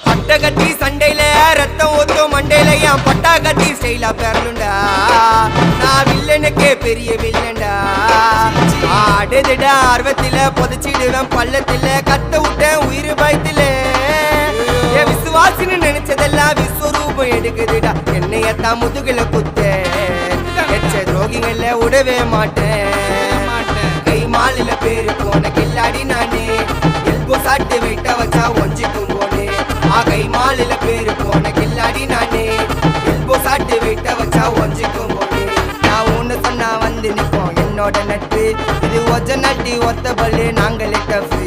பட்டகத்தி சண்டையில ரத்தம் ஊத்தும் மண்டையில என் பட்டாகத்தி ஸ்டைலா பேரலுண்டா. நான் வில்லனுக்கே பெரிய வில்லன்டா. ஆடுதுடா ஆர்வத்தில புதைச்சிடுவேன் பள்ளத்தில கத்த விட்டேன் உயிர் பயத்தில. என் விசுவாசின்னு நினைச்சதெல்லாம் விஸ்வரூபம் எடுக்குதுடா. என்னையத்தான் முதுகுல குத்த எச்ச துரோகிகள விடவே மாட்டேன். கை மாலில பேரு போன கில்லாடி நானே எல்போ சாட்டு வெயிட்ட வச்சா ஒஞ்சிக்கும் போனே. கை மாலில பேரு போன கில்லாடி நானே எல்போ சாட்டு வெயிட்ட வச்சா ஒஞ்சிக்கும் போனே. நான் ஒண்ணு சொன்னா வந்து நிப்போம் என்னோட நட்பு. இது ஒஜ நட்டி ஒத்த பல்லு நாங்களே டஃபு.